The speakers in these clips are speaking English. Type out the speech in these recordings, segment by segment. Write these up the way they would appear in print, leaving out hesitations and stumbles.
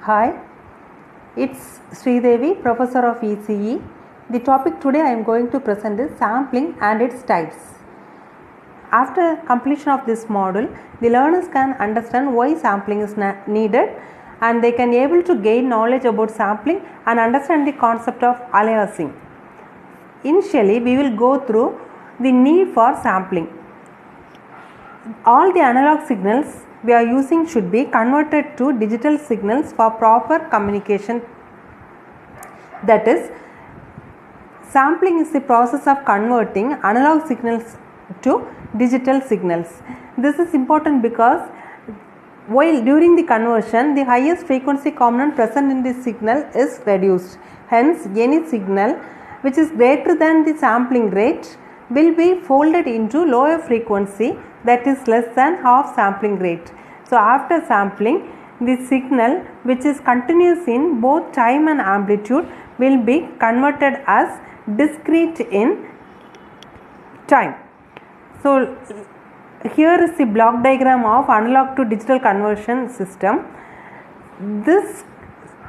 Hi, it's Sridevi, Professor of ECE. The topic today I am going to present is sampling and its types. After completion of this module, the learners can understand why sampling is needed and they can able to gain knowledge about sampling and understand the concept of aliasing. Initially, we will go through the need for sampling. All the analog signals we are using should be converted to digital signals for proper communication. That is, sampling is the process of converting analog signals to digital signals. This is important because while during the conversion, the highest frequency component present in the signal is reduced. Hence, any signal which is greater than the sampling rate will be folded into lower frequency that is less than half sampling rate. So, after sampling, the signal which is continuous in both time and amplitude will be converted as discrete in time. So, here is the block diagram of analog to digital conversion system. This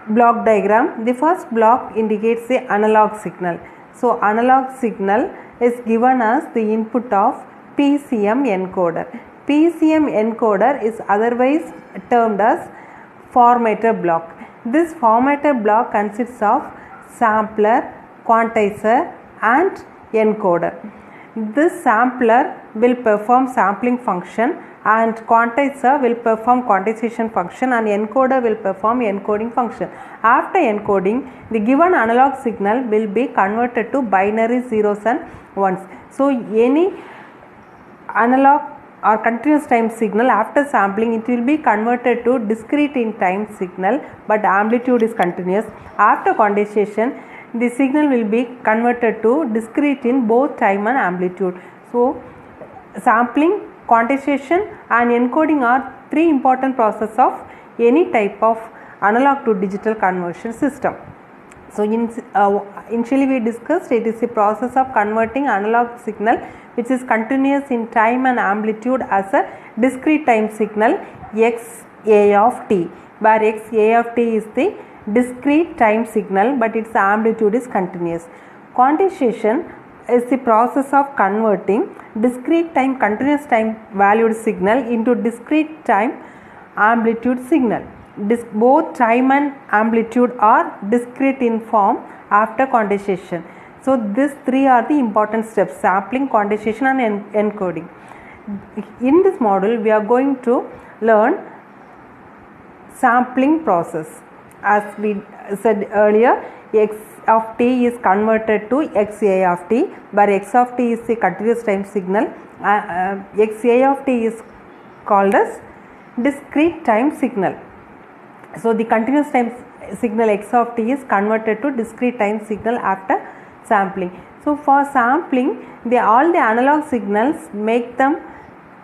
block diagram, the first block indicates the analog signal. So, analog signal is given as the input of PCM encoder. PCM encoder is otherwise termed as formatter block. This formatter block consists of sampler, quantizer and encoder. This sampler will perform sampling function and quantizer will perform quantization function and encoder will perform encoding function. After encoding, the given analog signal will be converted to binary zeros and ones. So, any analog or continuous time signal after sampling, it will be converted to discrete in time signal, but amplitude is continuous. After quantization, the signal will be converted to discrete in both time and amplitude. So, sampling, quantization and encoding are three important processes of any type of analog to digital conversion system. So, initially we discussed it is a process of converting analog signal which is continuous in time and amplitude as a discrete time signal XA of t, where XA of t is the discrete time signal but its amplitude is continuous. Quantization is the process of converting discrete time continuous time valued signal into discrete time amplitude signal. Both time and amplitude are discrete in form after quantization. So, these three are the important steps: sampling, quantization and encoding. In this module, we are going to learn sampling process. As we said earlier, x of t is converted to xa of t, where x of t is the continuous time signal, xa of t is called as discrete time signal. So, the continuous time signal x of t is converted to discrete time signal after sampling. So, for sampling, all the analog signals make them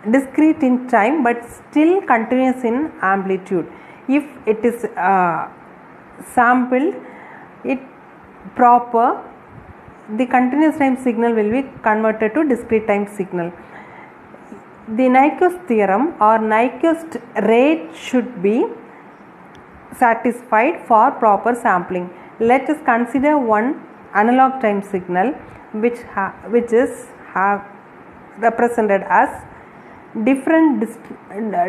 discrete in time but still continuous in amplitude. If it is sampled it proper, the continuous time signal will be converted to discrete time signal. The Nyquist theorem or Nyquist rate should be satisfied for proper sampling. Let us consider one analog time signal which is represented as different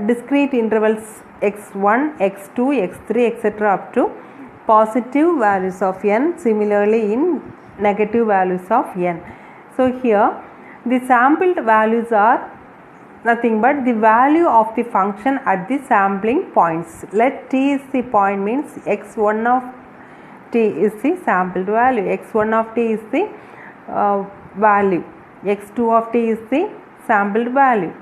discrete intervals x1, x2, x3 etc. up to positive values of n, similarly in negative values of n. So, here the sampled values are nothing but the value of the function at the sampling points. Let t is the point means x1 of t is the sampled value, x1 of t is the value, x2 of t is the sampled value,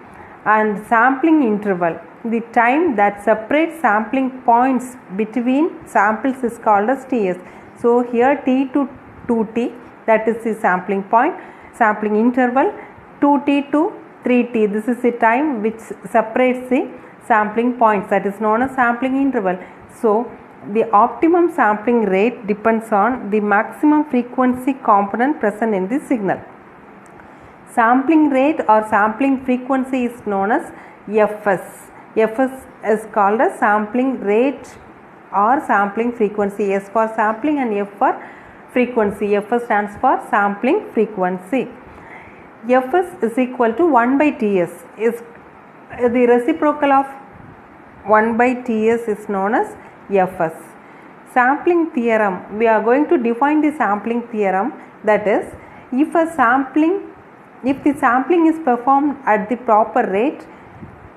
and sampling interval, the time that separates sampling points between samples is called as Ts. So, here t to 2t, that is the sampling point, sampling interval, 2t to 3t, this is the time which separates the sampling points, that is known as sampling interval. So, the optimum sampling rate depends on the maximum frequency component present in the signal. Sampling rate or sampling frequency is known as Fs. Fs is called as sampling rate or sampling frequency. S for sampling and F for frequency. Fs stands for sampling frequency. Fs is equal to 1 by Ts. Is the reciprocal of 1 by Ts is known as Fs. Sampling theorem, we are going to define the sampling theorem, that is, if the sampling is performed at the proper rate,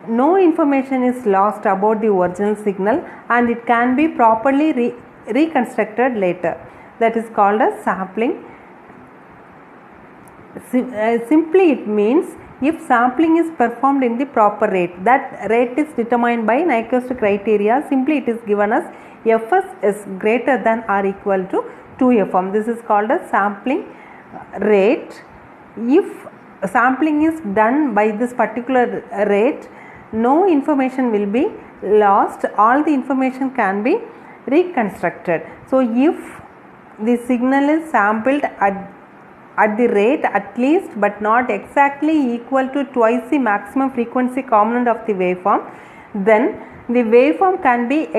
no information is lost about the original signal and it can be properly reconstructed later. That is called as sampling. Simply it means if sampling is performed in the proper rate, that rate is determined by Nyquist criteria. Simply it is given as Fs is greater than or equal to 2Fm. This is called as sampling rate. If sampling is done by this particular rate, no information will be lost, all the information can be reconstructed. So if the signal is sampled at the rate at least but not exactly equal to twice the maximum frequency component of the waveform, then the waveform can be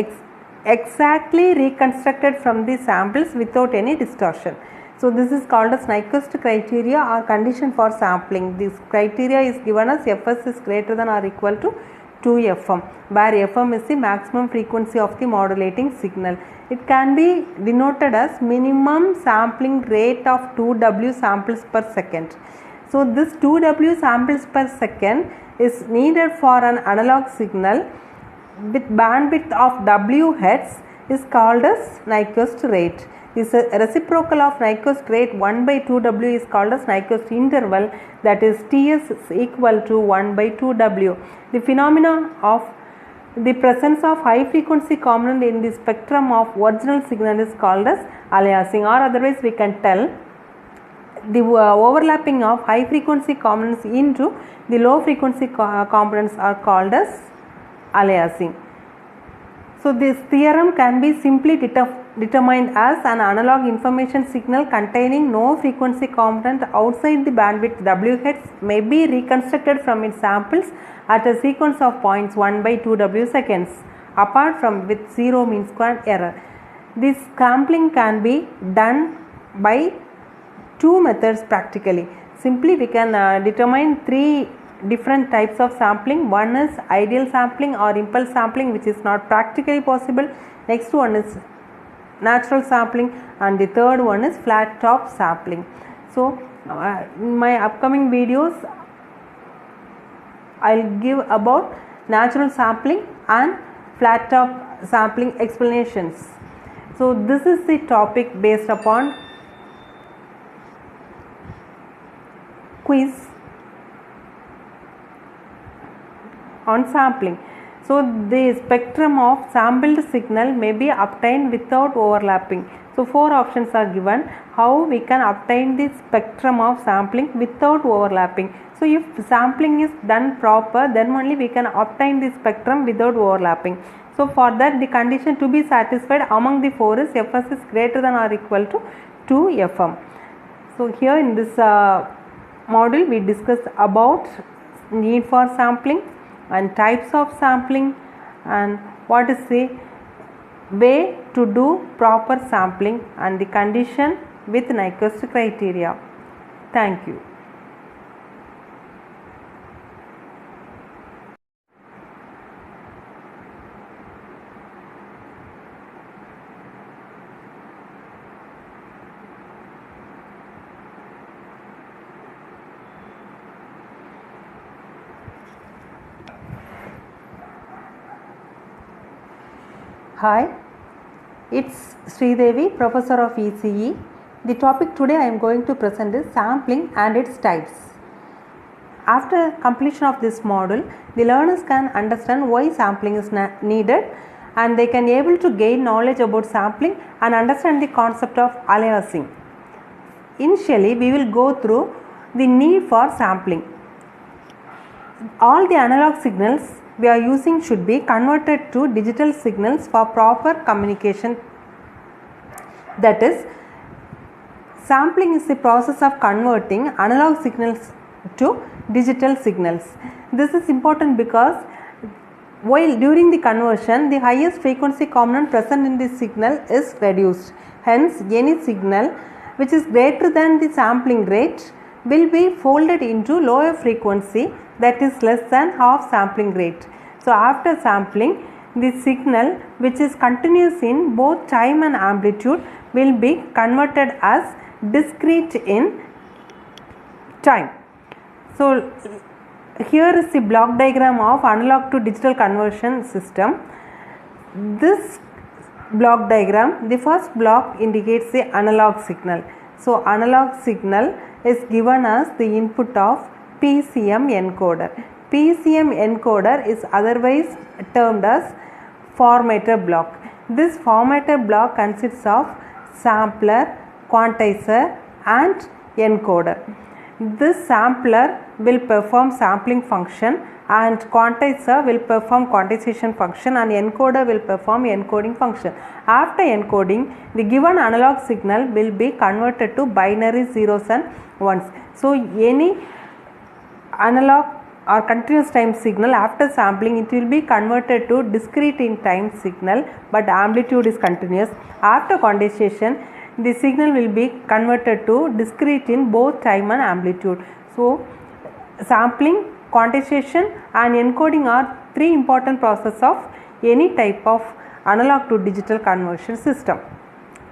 exactly reconstructed from the samples without any distortion. So this is called as Nyquist criteria or condition for sampling. This criteria is given as Fs is greater than or equal to 2Fm, where Fm is the maximum frequency of the modulating signal. It can be denoted as minimum sampling rate of 2W samples per second. So this 2W samples per second is needed for an analog signal with bandwidth of W hertz is called as Nyquist rate. This reciprocal of Nyquist rate 1 by 2W is called as Nyquist interval, that is Ts is equal to 1 by 2W. The phenomena of the presence of high frequency component in the spectrum of original signal is called as aliasing, or otherwise we can tell the overlapping of high frequency components into the low frequency components are called as aliasing. So this theorem can be simply determined as an analog information signal containing no frequency component outside the bandwidth Wh may be reconstructed from its samples at a sequence of points 1 by 2W seconds, apart from with zero mean square error. This sampling can be done by two methods practically. Simply we can determine three different types of sampling. One is ideal sampling or impulse sampling, which is not practically possible. Next one is natural sampling, and the third one is flat top sampling. So in my upcoming videos I'll give about natural sampling and flat top sampling explanations. So this is the topic based upon quiz on sampling. So the spectrum of sampled signal may be obtained without overlapping. So four options are given how we can obtain the spectrum of sampling without overlapping. So if sampling is done proper, then only we can obtain the spectrum without overlapping. So for that, the condition to be satisfied among the four is Fs is greater than or equal to 2Fm. So here in this module we discussed about need for sampling and types of sampling and what is the way to do proper sampling and the condition with Nyquist criteria. Thank you. Hi, it's Sridevi, Professor of ECE. The topic today I am going to present is sampling and its types. After completion of this module, the learners can understand why sampling is needed and they can able to gain knowledge about sampling and understand the concept of aliasing. Initially, we will go through the need for sampling. All the analog signals we are using should be converted to digital signals for proper communication. That is, sampling is the process of converting analog signals to digital signals. This is important because while during the conversion the highest frequency component present in the signal is reduced. Hence, any signal which is greater than the sampling rate will be folded into lower frequency that is less than half sampling rate. So, after sampling, the signal which is continuous in both time and amplitude will be converted as discrete in time. So, here is the block diagram of analog to digital conversion system. This block diagram, the first block indicates the analog signal. So, analog signal is given as the input of PCM encoder. PCM encoder is otherwise termed as formatter block. This formatter block consists of sampler, quantizer and encoder. This sampler will perform sampling function and quantizer will perform quantization function and encoder will perform encoding function. After encoding, the given analog signal will be converted to binary zeros and ones. So, any analog or continuous time signal after sampling, it will be converted to discrete in time signal, but amplitude is continuous. After quantization, the signal will be converted to discrete in both time and amplitude. So, sampling, quantization and encoding are three important processes of any type of analog to digital conversion system.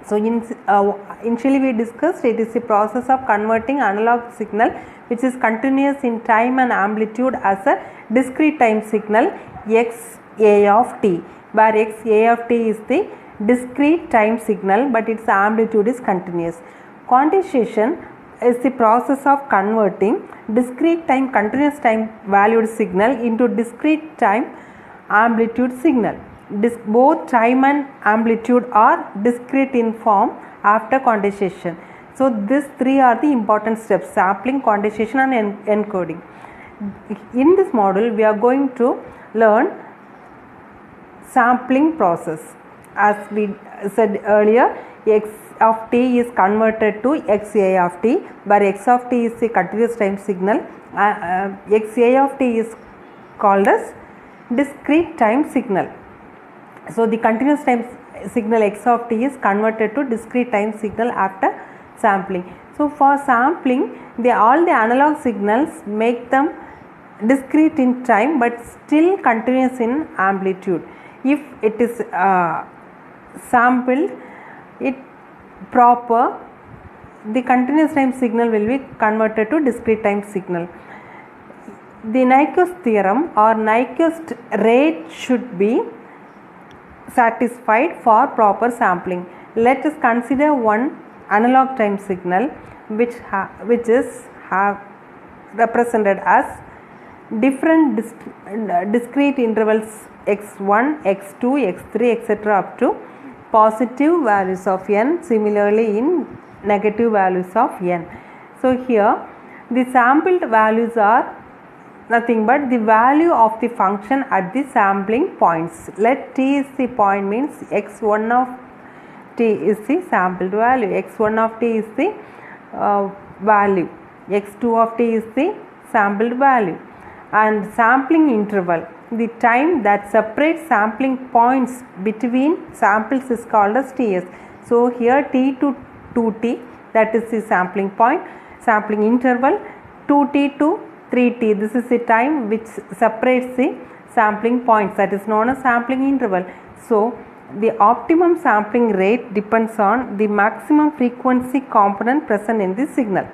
So, initially we discussed it is the process of converting analog signal which is continuous in time and amplitude as a discrete time signal XA of t, where XA of t is the discrete time signal but its amplitude is continuous. Quantization is the process of converting discrete time continuous time valued signal into discrete time amplitude signal. Both time and amplitude are discrete in form after quantization. So, these three are the important steps: sampling, quantization and encoding. In this module, we are going to learn sampling process. As we said earlier, x of t is converted to xa of t, where x of t is the continuous time signal. Xa of t is called as discrete time signal. So, the continuous time signal x of t is converted to discrete time signal after sampling. So, for sampling, all the analog signals make them discrete in time but still continuous in amplitude. If it is sampled it proper, the continuous time signal will be converted to discrete time signal. The Nyquist theorem or Nyquist rate should be satisfied for proper sampling. Let us consider one analog time signal which is represented as different discrete intervals x1, x2, x3 etc. up to positive values of n, similarly in negative values of n. So, here the sampled values are nothing but the value of the function at the sampling points. Let t is the point, means x1 of t is the sampled value, x1 of t is the value, x2 of t is the sampled value, and sampling interval, the time that separates sampling points between samples is called as Ts. So, here t to 2t, that is the sampling point, sampling interval, 2t to 3t, this is the time which separates the sampling points, that is known as sampling interval. So, the optimum sampling rate depends on the maximum frequency component present in the signal.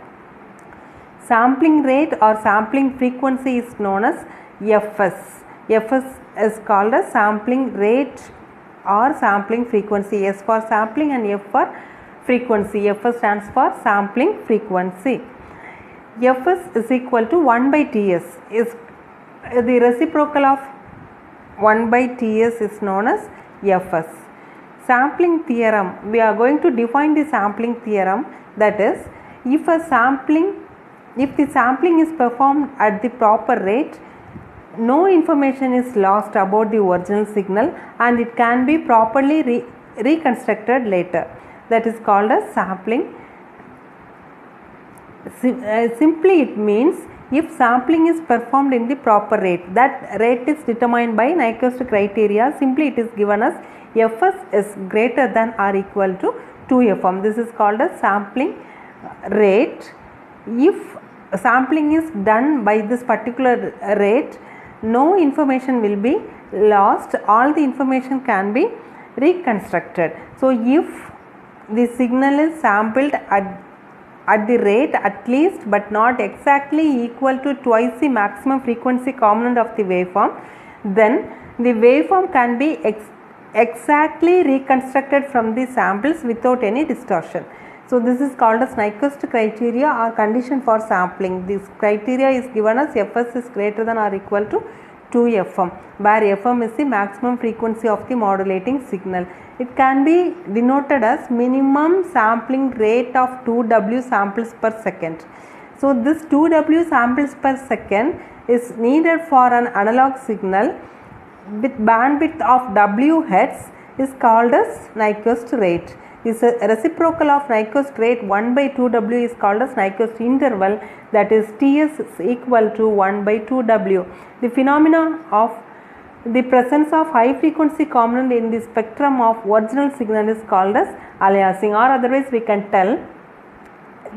Sampling rate or sampling frequency is known as Fs. Fs is called as sampling rate or sampling frequency. S for sampling and F for frequency. Fs stands for sampling frequency. Fs is equal to 1 by Ts. Is the reciprocal of 1 by Ts is known as Fs. Sampling theorem, we are going to define the sampling theorem, that is, if the sampling is performed at the proper rate, no information is lost about the original signal and it can be properly reconstructed later. That is called as sampling. Simply it means if sampling is performed in the proper rate. That rate is determined by Nyquist criteria. Simply it is given as Fs is greater than or equal to 2Fm. This is called as sampling rate. If sampling is done by this particular rate, no information will be lost, all the information can be reconstructed. So if the signal is sampled at the rate at least but not exactly equal to twice the maximum frequency component of the waveform, then the waveform can be exactly reconstructed from the samples without any distortion. So this is called as Nyquist criteria or condition for sampling. This criteria is given as Fs is greater than or equal to 2Fm, where Fm is the maximum frequency of the modulating signal. It can be denoted as minimum sampling rate of 2W samples per second. So this 2W samples per second is needed for an analog signal with bandwidth of W hertz is called as Nyquist rate. Is a reciprocal of Nyquist rate 1 by 2W is called as Nyquist interval, that is Ts is equal to 1 by 2W. The phenomena of the presence of high frequency component in the spectrum of original signal is called as aliasing, or otherwise we can tell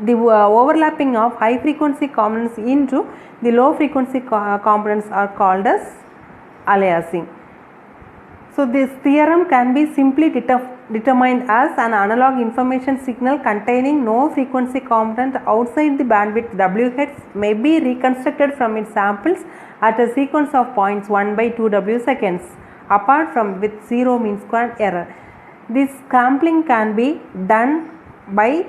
the overlapping of high frequency components into the low frequency components are called as aliasing. So this theorem can be simply determined as an analog information signal containing no frequency component outside the bandwidth WHz may be reconstructed from its samples at a sequence of points 1 by 2W seconds, apart from with zero mean square error. This sampling can be done by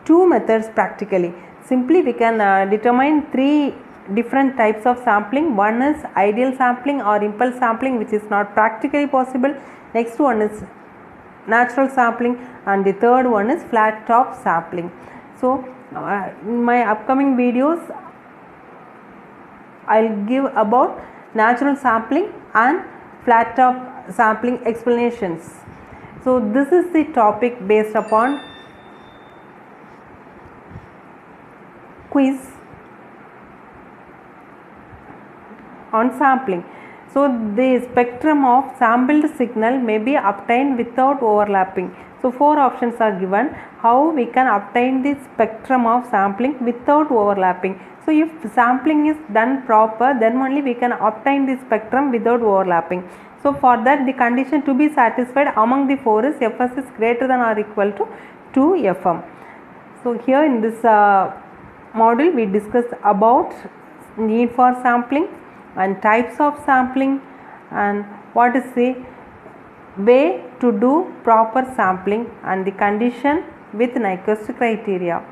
two methods practically. Simply we can determine three different types of sampling. One is ideal sampling or impulse sampling, which is not practically possible. Next one is natural sampling, and the third one is flat top sampling. So in my upcoming videos I'll give about natural sampling and flat top sampling explanations. So this is the topic based upon quiz on sampling. So the spectrum of sampled signal may be obtained without overlapping. So four options are given how we can obtain the spectrum of sampling without overlapping. So if sampling is done proper, then only we can obtain the spectrum without overlapping. So for that, the condition to be satisfied among the four is Fs is greater than or equal to 2Fm. So here in this module we discussed about need for sampling and types of sampling and what is the way to do proper sampling and the condition with Nyquist criteria.